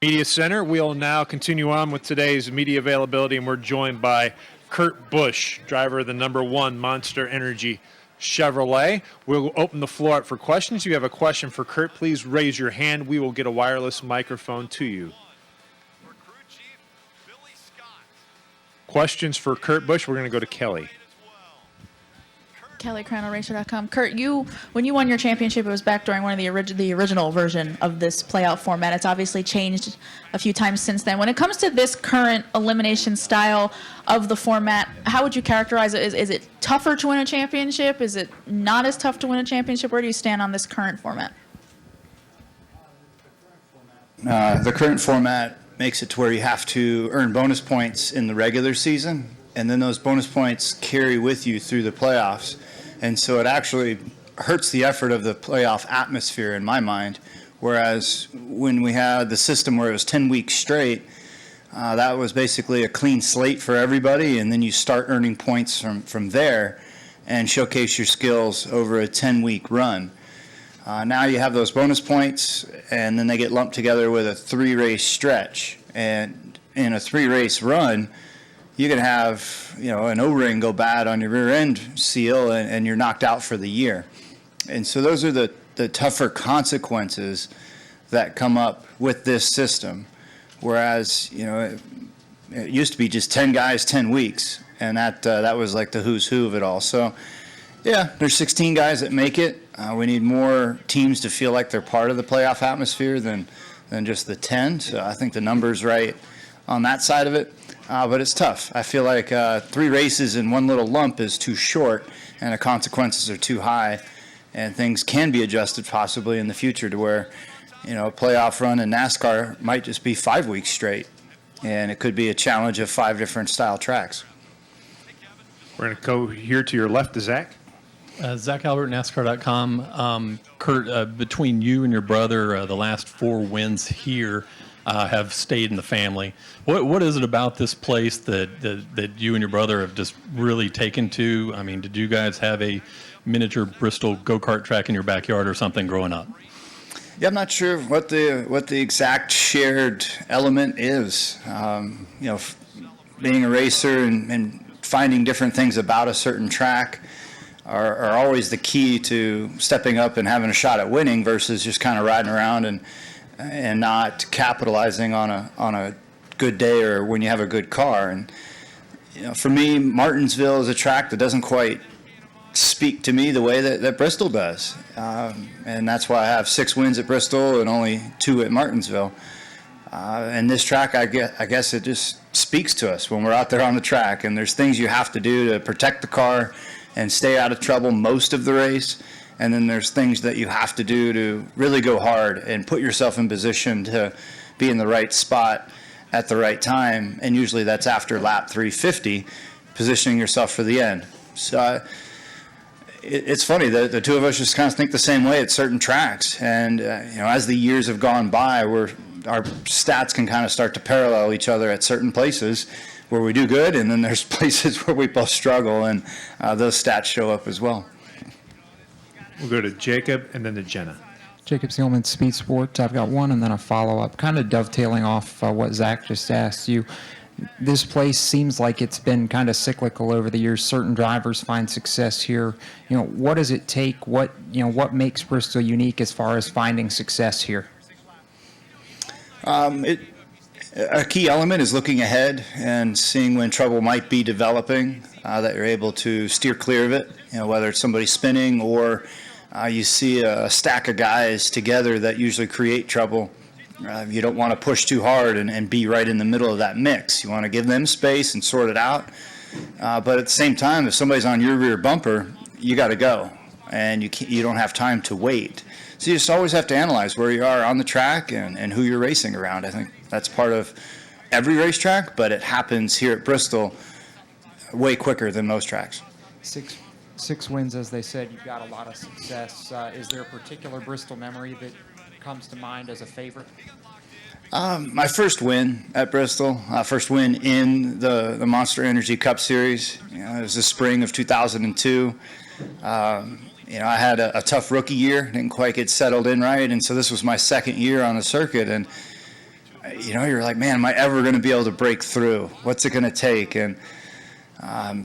Media Center. We'll now continue on with today's media availability, and we're joined by Kurt Busch, driver of the #1 Monster Energy Chevrolet. We'll open the floor up for questions. If you have a question for Kurt, please raise your hand. We will get a wireless microphone to you. Questions for Kurt Busch? We're going to go to Kelly. KellyCrownRacer.com. Kurt, when you won your championship, it was back during one of the original version of this playoff format. It's obviously changed a few times since then. When it comes to this current elimination style of the format, how would you characterize it? Is it tougher to win a championship? Is it not as tough to win a championship? Where do you stand on this current format? The current format makes it to where you have to earn bonus points in the regular season, and then those bonus points carry with you through the playoffs. And so it actually hurts the effort of the playoff atmosphere in my mind, whereas when we had the system where it was 10 weeks straight, that was basically a clean slate for everybody, and then you start earning points from there and showcase your skills over a 10-week run. Now you have those bonus points, and then they get lumped together with a 3-race stretch. And in a 3-race run, you can have, an O-ring go bad on your rear end seal, and you're knocked out for the year. And so those are the tougher consequences that come up with this system. Whereas, it used to be just 10 guys, 10 weeks, and that was like the who's who of it all. So, yeah, there's 16 guys that make it. We need more teams to feel like they're part of the playoff atmosphere than just the 10. So I think the number's right on that side of it. But it's tough. I feel like 3 races in one little lump is too short, and the consequences are too high, and things can be adjusted possibly in the future to where, a playoff run in NASCAR might just be 5 weeks straight, and it could be a challenge of 5 different style tracks. We're going to go here to your left to Zach. Zach Albert, NASCAR.com. Kurt, between you and your brother, the last 4 wins here have stayed in the family. What is it about this place that you and your brother have just really taken to? I mean, did you guys have a miniature Bristol go-kart track in your backyard or something growing up? Yeah, I'm not sure what the exact shared element is. Being a racer and finding different things about a certain track are always the key to stepping up and having a shot at winning versus just kind of riding around and not capitalizing on a good day or when you have a good car. And for me, Martinsville is a track that doesn't quite speak to me the way that Bristol does, and that's why I have 6 wins at Bristol and only 2 at Martinsville. And this track, I guess it just speaks to us when we're out there on the track, and there's things you have to do to protect the car and stay out of trouble most of the race. And then there's things that you have to do to really go hard and put yourself in position to be in the right spot at the right time. And usually that's after lap 350, positioning yourself for the end. So it's funny that the two of us just kind of think the same way at certain tracks. And, as the years have gone by, our stats can kind of start to parallel each other at certain places where we do good. And then there's places where we both struggle, and those stats show up as well. We'll go to Jacob and then to Jenna. Jacob Seelman, Speed Sports. I've got one and then a follow-up, kind of dovetailing off what Zach just asked you. This place seems like it's been kind of cyclical over the years. Certain drivers find success here. What does it take? What makes Bristol unique as far as finding success here? A key element is looking ahead and seeing when trouble might be developing, that you're able to steer clear of it, whether it's somebody spinning or you see a stack of guys together that usually create trouble. You don't want to push too hard and be right in the middle of that mix. You want to give them space and sort it out. But at the same time, if somebody's on your rear bumper, you got to go, and you don't have time to wait. So you just always have to analyze where you are on the track and who you're racing around. I think that's part of every racetrack, but it happens here at Bristol way quicker than most tracks. Six wins, as they said. You've got a lot of success. Is there a particular Bristol memory that comes to mind as a favorite? My first win at Bristol, first win in the Monster Energy Cup Series. It was the spring of 2002. I had a tough rookie year, didn't quite get settled in right, and so this was my second year on the circuit. And you're like, man, am I ever going to be able to break through? What's it going to take? And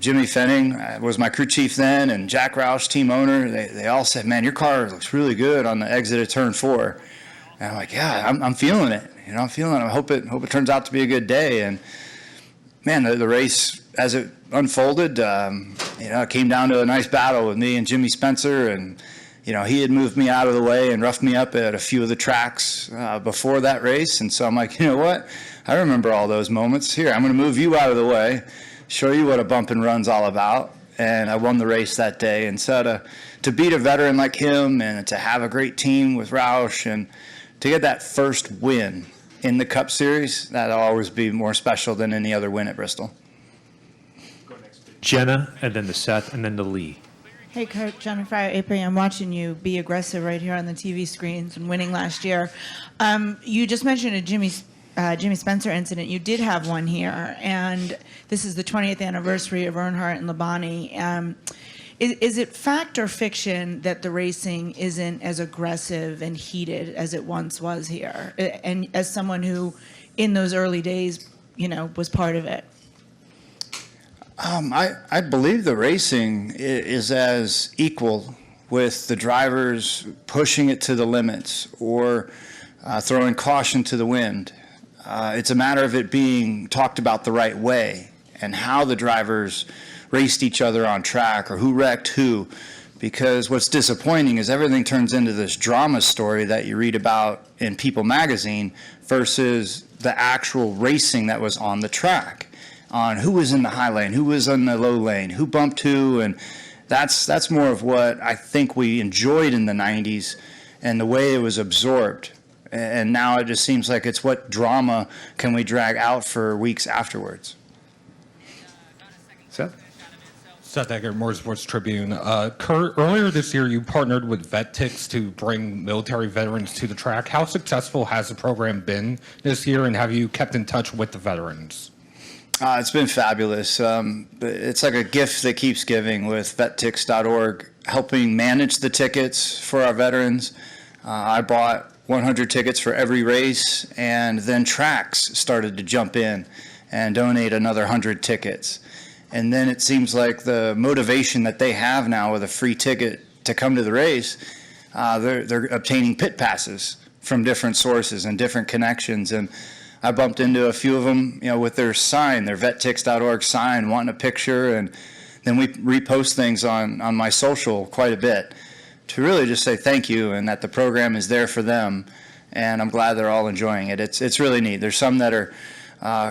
Jimmy Fenning was my crew chief then, and Jack Roush, team owner, they all said, man, your car looks really good on the exit of turn 4. And I'm like, yeah, I'm feeling it. I'm feeling it. I hope it turns out to be a good day. And man, the race, as it unfolded, it came down to a nice battle with me and Jimmy Spencer. And, he had moved me out of the way and roughed me up at a few of the tracks before that race. And so I'm like, you know what? I remember all those moments. Here, I'm going to move you out of the way, show you what a bump and run's all about. And I won the race that day. And so to beat a veteran like him and to have a great team with Roush and to get that first win in the Cup Series, that'll always be more special than any other win at Bristol. Jenna, and then to Seth, and then to Lee. Hey, Kurt, Jennifer April, I'm watching you be aggressive right here on the TV screens and winning last year. You just mentioned a Jimmy Spencer incident. You did have one here, and this is the 20th anniversary of Earnhardt and Labonte. Is it fact or fiction that the racing isn't as aggressive and heated as it once was here? And as someone who, in those early days, was part of it. I believe the racing is as equal with the drivers pushing it to the limits or throwing caution to the wind. It's a matter of it being talked about the right way and how the drivers raced each other on track or who wrecked who. Because what's disappointing is everything turns into this drama story that you read about in People magazine versus the actual racing that was on the track, on who was in the high lane, who was in the low lane, who bumped who, and that's more of what I think we enjoyed in the 90s and the way it was absorbed. And now it just seems like it's what drama can we drag out for weeks afterwards. Seth? Seth Eggert, Motorsports Tribune. Kurt, earlier this year you partnered with VetTix to bring military veterans to the track. How successful has the program been this year, and have you kept in touch with the veterans? It's been fabulous. It's like a gift that keeps giving with vettix.org, helping manage the tickets for our veterans. I bought 100 tickets for every race, and then tracks started to jump in and donate another 100 tickets. And then it seems like the motivation that they have now with a free ticket to come to the race, they're obtaining pit passes from different sources and different connections. And I bumped into a few of them, with their sign, their vettix.org sign, wanting a picture. And then we repost things on my social quite a bit to really just say thank you and that the program is there for them. And I'm glad they're all enjoying it. It's really neat. There's some that are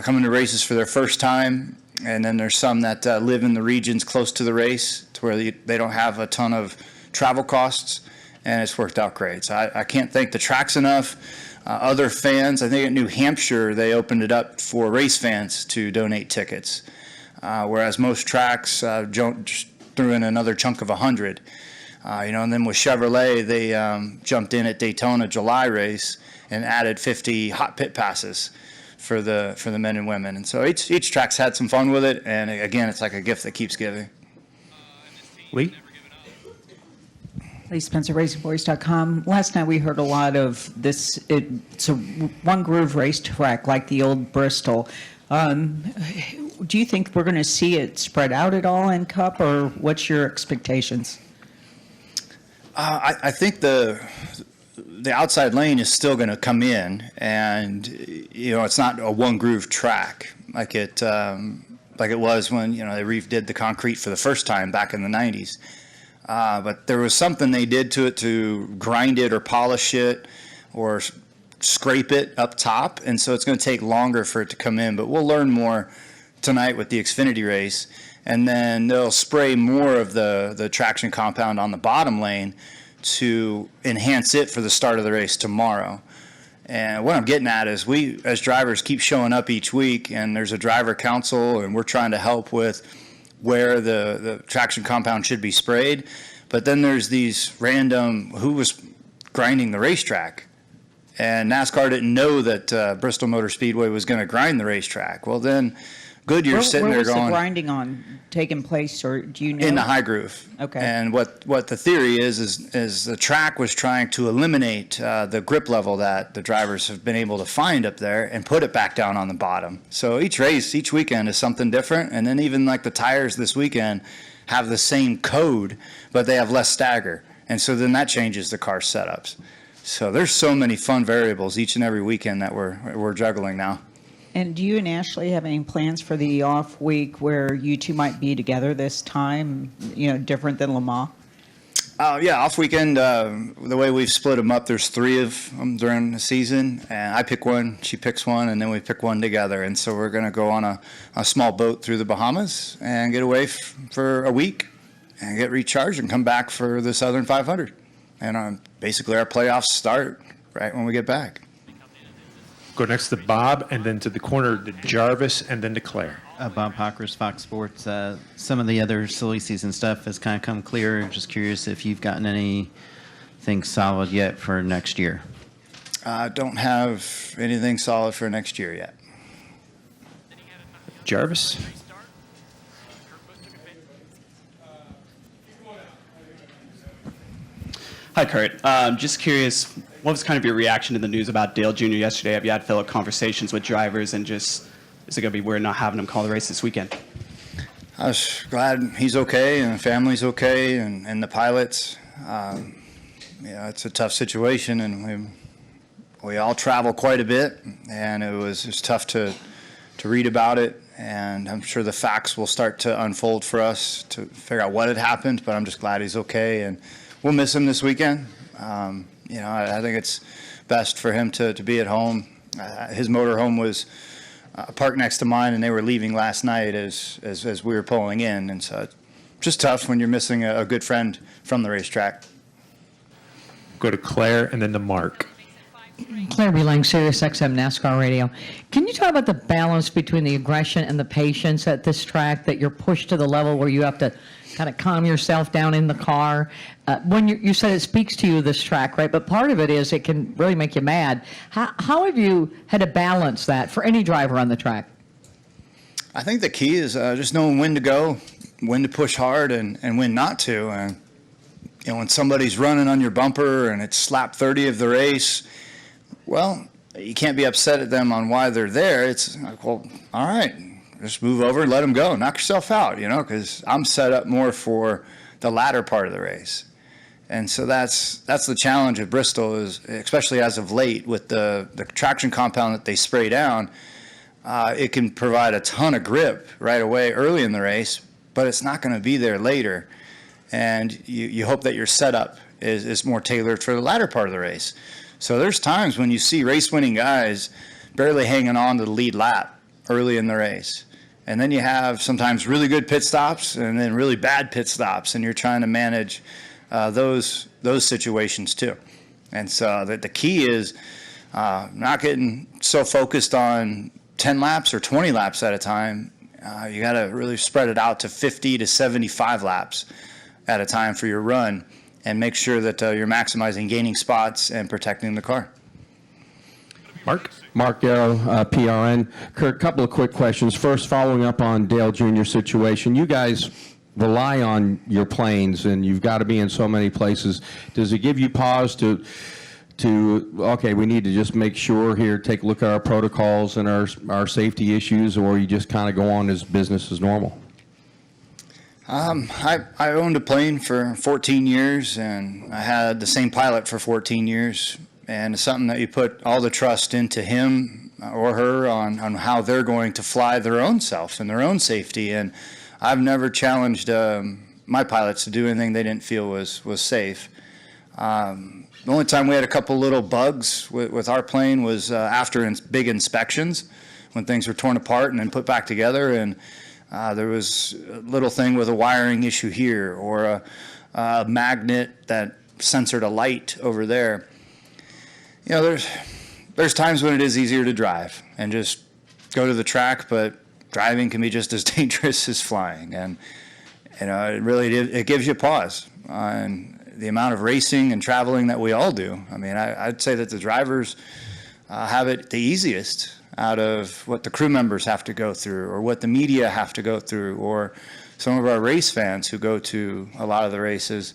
coming to races for their first time. And then there's some that live in the regions close to the race to where they don't have a ton of travel costs, and it's worked out great. So I can't thank the tracks enough. Other fans, I think at New Hampshire, they opened it up for race fans to donate tickets, whereas most tracks just threw in another chunk of 100. And then with Chevrolet, they jumped in at Daytona July race and added 50 hot pit passes for the men and women. And so each track's had some fun with it, and again, it's like a gift that keeps giving. Lee? Lee Spencer, RacingVoice.com. Last night we heard a lot of this. It's a Onegroove racetrack like the old Bristol. Do you think we're going to see it spread out at all in Cup, or what's your expectations? I think the outside lane is still going to come in, and it's not a one groove track like it was when they redid the concrete for the first time back in the 90s. But there was something they did to it to grind it or polish it or scrape it up top, and so it's going to take longer for it to come in. But we'll learn more tonight with the Xfinity race, and then they'll spray more of the traction compound on the bottom lane to enhance it for the start of the race tomorrow. And what I'm getting at is we, as drivers, keep showing up each week, and there's a driver council, and we're trying to help with where the traction compound should be sprayed. But then there's these random, who was grinding the racetrack? And NASCAR didn't know that Bristol Motor Speedway was going to grind the racetrack. Well, then Goodyear's sitting where there was the going grinding on taking place, or do you know? in the high groove. Okay. And what the theory is the track was trying to eliminate the grip level that the drivers have been able to find up there and put it back down on the bottom. So each race, each weekend is something different. And then even like the tires this weekend have the same code, but they have less stagger. And so then that changes the car setups. So there's so many fun variables each and every weekend that we're juggling now. And do you and Ashley have any plans for the off week where you two might be together this time, different than Le Mans? Yeah, off weekend, the way we've split them up, there's 3 of them during the season, and I pick one, she picks one, and then we pick one together. And so we're going to go on a small boat through the Bahamas and get away for a week and get recharged and come back for the Southern 500. And basically our playoffs start right when we get back. Go next to Bob, and then to the corner to Jarvis, and then to Claire. Bob Hockers, Fox Sports. Some of the other silly season stuff has kind of come clear. Just curious if you've gotten anything solid yet for next year. Don't have anything solid for next year yet. Jarvis? Hi, Kurt. Just curious, what was kind of your reaction to the news about Dale Jr. yesterday? Have you had fellow conversations with drivers, and just is it going to be weird not having him call the race this weekend? I was glad he's okay and the family's okay and the pilots. It's a tough situation, and we all travel quite a bit, and it was tough to read about it. And I'm sure the facts will start to unfold for us to figure out what had happened, but I'm just glad he's okay, and we'll miss him this weekend. I think it's best for him to be at home. His motorhome was parked next to mine, and they were leaving last night as we were pulling in. And so it's just tough when you're missing a good friend from the racetrack. Go to Claire, and then to Mark. Claire B. Lang, Sirius XM NASCAR Radio. Can you talk about the balance between the aggression and the patience at this track, that you're pushed to the level where you have to kind of calm yourself down in the car? When you said it speaks to you, this track, right? But part of it is it can really make you mad. How have you had to balance that for any driver on the track? I think the key is just knowing when to go, when to push hard, and when not to. And when somebody's running on your bumper and it's lap 30 of the race, well, you can't be upset at them on why they're there. It's like, well, all right, just move over and let them go. Knock yourself out, because I'm set up more for the latter part of the race. And so that's the challenge at Bristol, is especially as of late with the traction compound that they spray down, it can provide a ton of grip right away early in the race, but it's not going to be there later. And you hope that your setup is more tailored for the latter part of the race. So there's times when you see race-winning guys barely hanging on to the lead lap early in the race. And then you have sometimes really good pit stops and then really bad pit stops, and you're trying to manage those situations too. And so the key is not getting so focused on 10 laps or 20 laps at a time. You got to really spread it out to 50 to 75 laps at a time for your run, and make sure that you're maximizing gaining spots and protecting the car. Mark Darrow, PRN. Kurt, a couple of quick questions. First, following up on Dale Jr.'s situation, you guys rely on your planes, and you've got to be in so many places. Does it give you pause to okay, we need to just make sure here, take a look at our protocols and our safety issues, or you just kind of go on as business as normal? I owned a plane for 14 years, and I had the same pilot for 14 years. And it's something that you put all the trust into him or her on how they're going to fly their own self and their own safety. And I've never challenged my pilots to do anything they didn't feel was safe. The only time we had a couple little bugs with our plane was after big inspections, when things were torn apart and then put back together. And there was a little thing with a wiring issue here, or a magnet that censored a light over there. There's times when it is easier to drive and just go to the track, but driving can be just as dangerous as flying. And it gives you pause on the amount of racing and traveling that we all do. I mean, I'd say that the drivers have it the easiest out of what the crew members have to go through, or what the media have to go through, or some of our race fans who go to a lot of the races.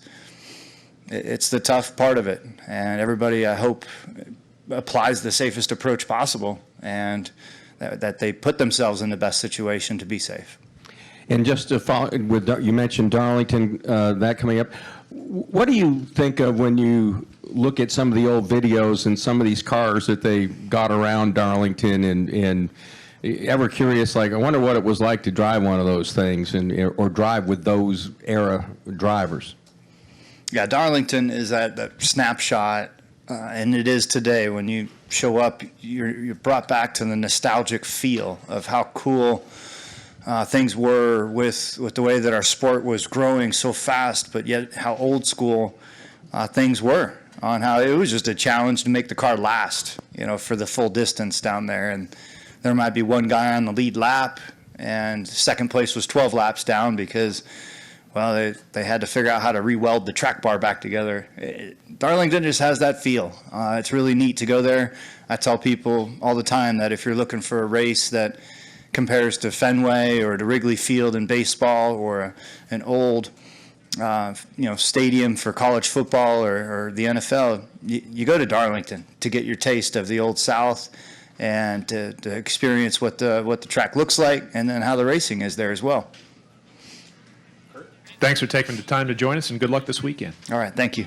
It's the tough part of it, and everybody, I hope, applies the safest approach possible, and that they put themselves in the best situation to be safe. And just to follow, you mentioned Darlington, that coming up. What do you think of when you look at some of the old videos and some of these cars that they got around Darlington, and ever curious, like, I wonder what it was like to drive one of those things or drive with those era drivers? Yeah, Darlington is that snapshot, and it is today. When you show up, you're brought back to the nostalgic feel of how cool things were with the way that our sport was growing so fast, but yet how old school things were, on how it was just a challenge to make the car last, for the full distance down there. And there might be one guy on the lead lap, and second place was 12 laps down because, well, they had to figure out how to re-weld the track bar back together. Darlington just has that feel. It's really neat to go there. I tell people all the time that if you're looking for a race that compares to Fenway or to Wrigley Field in baseball, or an old stadium for college football or the NFL, you go to Darlington to get your taste of the Old South and to experience what the track looks like, and then how the racing is there as well. Thanks for taking the time to join us, and good luck this weekend. All right, thank you.